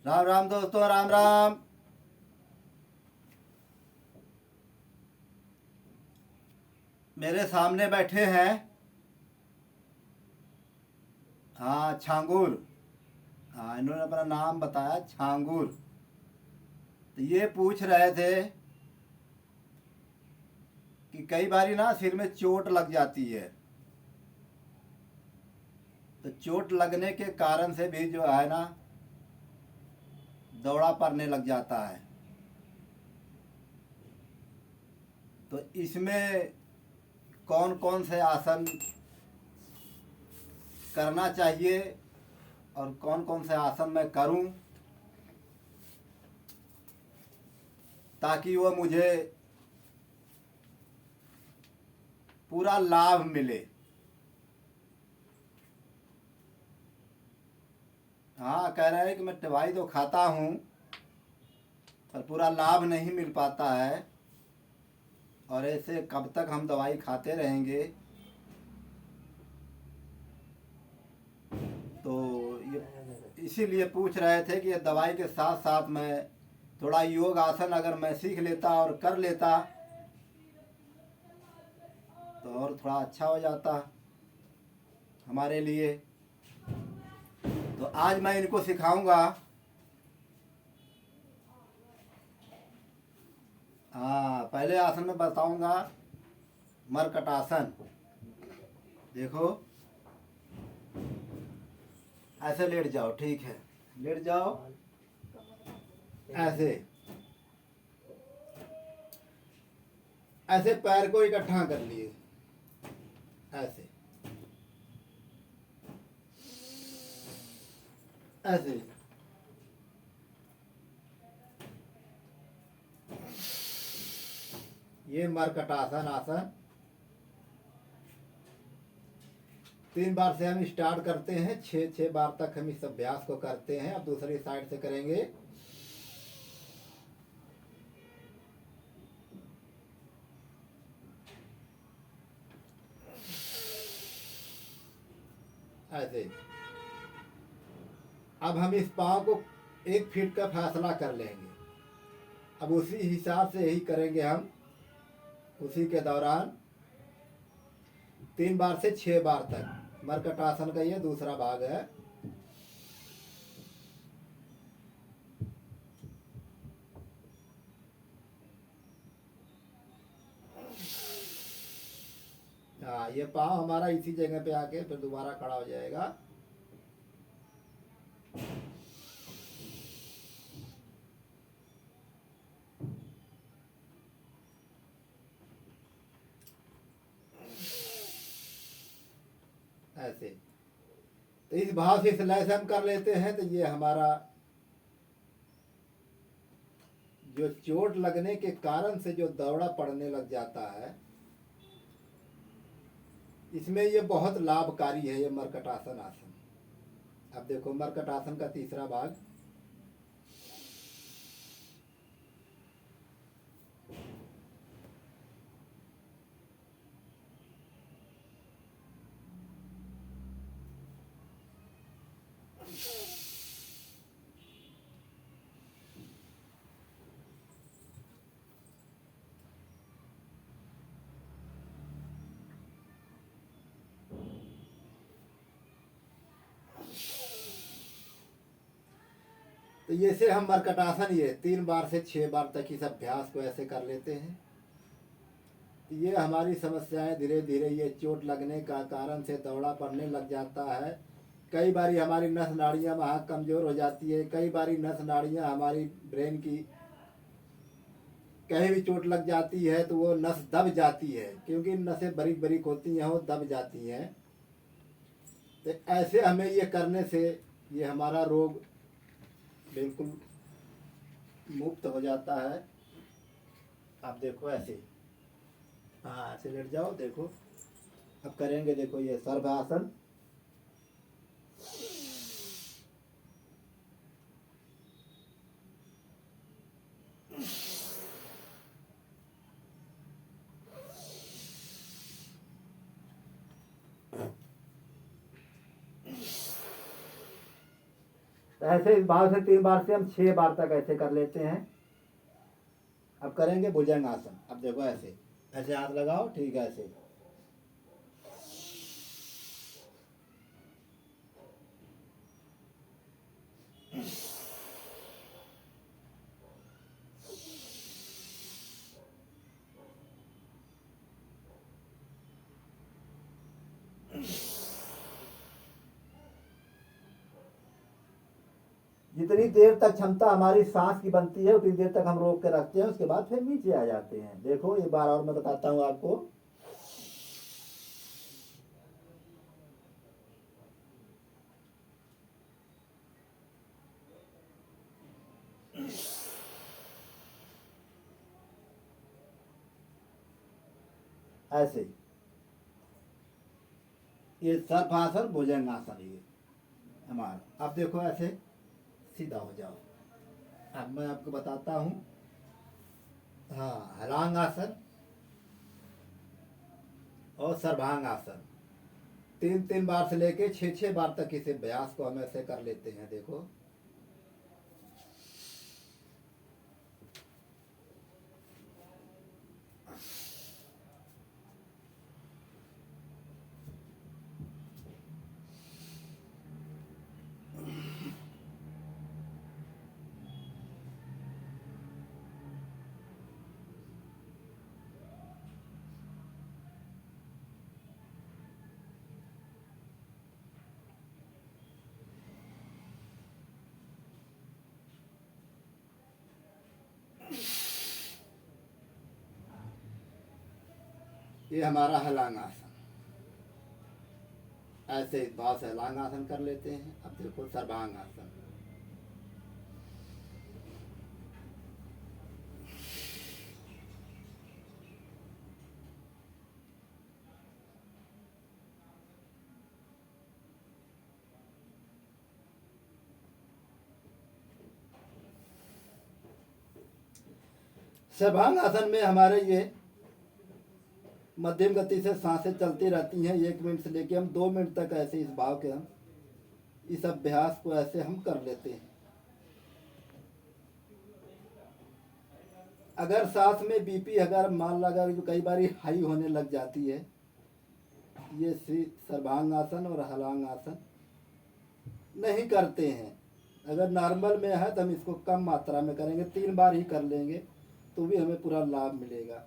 राम राम दोस्तों, राम राम। मेरे सामने बैठे हैं, हाँ, छांगुर। हाँ, इन्होंने अपना नाम बताया, छांगुर। तो ये पूछ रहे थे कि कई बारी ना सिर में चोट लग जाती है। तो चोट लगने के कारण से भी जो है ना, दौड़ा पड़ने लग जाता है। तो इसमें कौन कौन से आसन करना चाहिए और कौन कौन से आसन मैं करूं ताकि वो मुझे पूरा लाभ मिले। हाँ, कह रहे हैं कि मैं दवाई तो खाता हूँ पर पूरा लाभ नहीं मिल पाता है, और ऐसे कब तक हम दवाई खाते रहेंगे। तो ये इसीलिए पूछ रहे थे कि ये दवाई के साथ साथ मैं थोड़ा योग आसन अगर मैं सीख लेता और कर लेता तो और थोड़ा अच्छा हो जाता हमारे लिए। तो आज मैं इनको सिखाऊंगा। हाँ, पहले आसन में बताऊंगा मरकटासन। देखो, ऐसे लेट जाओ, ठीक है, लेट जाओ ऐसे। ऐसे पैर को इकट्ठा कर लिए, ऐसे ऐसे। ये मरकटासन आसन 3 बार से हम स्टार्ट करते हैं, 6 6 बार तक हम इस अभ्यास को करते हैं। अब दूसरी साइड से करेंगे। ऐसे। अब हम इस पाँव को 1 फीट का फैसला कर लेंगे। अब उसी हिसाब से यही करेंगे हम। उसी के दौरान 3 बार से 6 बार तक। मरकटासन का ये दूसरा भाग है। हाँ, ये पाँव हमारा इसी जगह पे आके फिर दोबारा खड़ा हो जाएगा। ऐसे। तो इस भाव से इस लय से हम कर लेते हैं तो ये हमारा जो चोट लगने के कारण से जो दौड़ा पड़ने लग जाता है, इसमें ये बहुत लाभकारी है, ये मरकटासन आसन। अब देखो, मरकटासन का तीसरा भाग। तो ये से हम मरकटासन ये 3 बार से 6 बार तक इस अभ्यास को ऐसे कर लेते हैं। तो ये हमारी समस्याएं धीरे धीरे, ये चोट लगने का कारण से दौड़ा पड़ने लग जाता है। कई बारी हमारी नस नाड़ियाँ वहाँ कमज़ोर हो जाती है। कई बारी नस नाड़ियाँ हमारी ब्रेन की कहीं भी चोट लग जाती है तो वो नस दब जाती है, क्योंकि नसें बारीक बारीक होती हैं, वो दब जाती हैं। तो ऐसे हमें ये करने से ये हमारा रोग बिल्कुल मुक्त हो जाता है। आप देखो ऐसे, हाँ, ऐसे लेट जाओ। देखो, अब करेंगे, देखो ये सर्वासन। तो ऐसे इस भाव से 3 बार से हम 6 बार तक ऐसे कर लेते हैं। अब करेंगे भुजंग आसन। अब देखो ऐसे ऐसे हाथ लगाओ, ठीक है, ऐसे जितनी देर तक क्षमता हमारी सांस की बनती है उतनी देर तक हम रोक के रखते हैं, उसके बाद फिर नीचे आ जाते हैं। देखो एक बार और मैं बताता हूँ आपको। ऐसे ये सर्पासन भुजंगासन ये हमारा। अब देखो ऐसे सीधा हो जाओ। अब मैं आपको बताता हूँ। हाँ, हलांग आसन और सर्वांग आसन 3 बार से लेके 6 बार तक इस अभ्यास को हम ऐसे कर लेते हैं। देखो ये हमारा हलांग आसन। ऐसे इस भाव से हलांग आसन कर लेते हैं। अब देखो सर्वांग आसन। सर्वांग आसन में हमारे ये मध्यम गति से सांसें चलती रहती हैं। 1 मिनट से लेके हम 2 मिनट तक ऐसे इस भाव के हम इस अभ्यास को ऐसे हम कर लेते हैं। अगर सांस में बीपी अगर मान लगा जो कई बार हाई होने लग जाती है, ये सर्वांग आसन और हलांग आसन नहीं करते हैं। अगर नॉर्मल में है तो हम इसको कम मात्रा में करेंगे, 3 बार ही कर लेंगे तो भी हमें पूरा लाभ मिलेगा।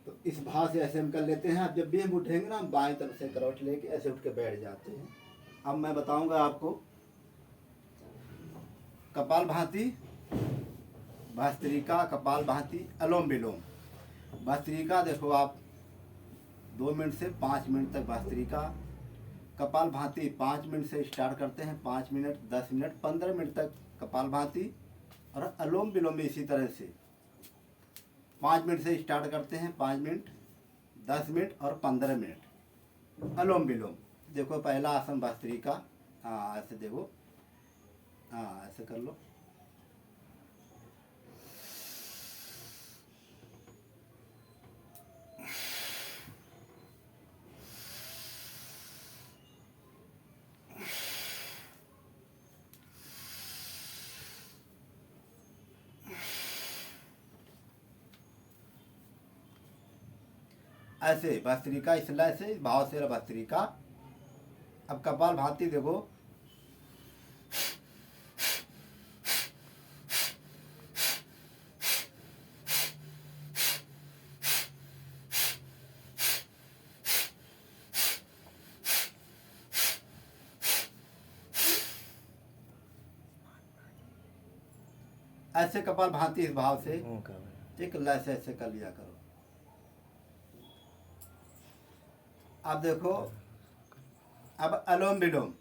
तो इस भाव से ऐसे हम कर लेते हैं। अब जब भी हम उठेंगे ना, हम बाएं तरफ से करवट लेके ऐसे उठ के बैठ जाते हैं। अब मैं बताऊंगा आपको कपाल भाती, भस्त्रिका, कपाल भाती, अनुलोम विलोम। भस्त्रिका देखो आप 2 मिनट से 5 मिनट तक भस्त्रिका। कपाल भाती 5 मिनट से स्टार्ट करते हैं, 5 मिनट, 10 मिनट, 15 मिनट तक कपाल भाती। और अनुलोम विलोम भी इसी तरह से 5 मिनट से स्टार्ट करते हैं, 5 मिनट, 10 मिनट और 15 मिनट अनुलोम विलोम। देखो पहला आसन भस्त्रिका। हाँ ऐसे देखो, हाँ ऐसे कर लो। ऐसे भस्त्रिका इसला से भाव से भस्त्रिका। अब कपाल भाती देखो, ऐसे कपाल भाती इस भाव से एक लय से ऐसे कर लिया करो। अब देखो, अब अनुलोम विलोम।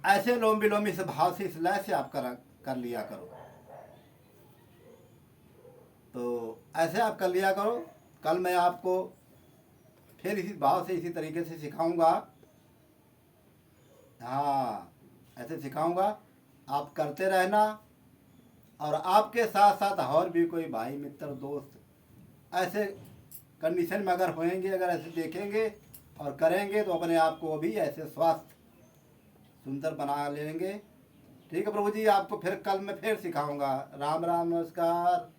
ऐसे लोम विलोम इस भाव से इस लय से आप कर लिया करो। तो ऐसे आप कर लिया करो। कल मैं आपको फिर इसी भाव से इसी तरीके से सिखाऊंगा। हाँ, ऐसे सिखाऊंगा, आप करते रहना। और आपके साथ साथ और भी कोई भाई मित्र दोस्त ऐसे कंडीशन में अगर होंगे, अगर ऐसे देखेंगे और करेंगे तो अपने आप को भी ऐसे स्वास्थ्य सुंदर बना लेंगे। ठीक है प्रभु जी, आपको फिर कल मैं फिर सिखाऊंगा। राम राम, नमस्कार।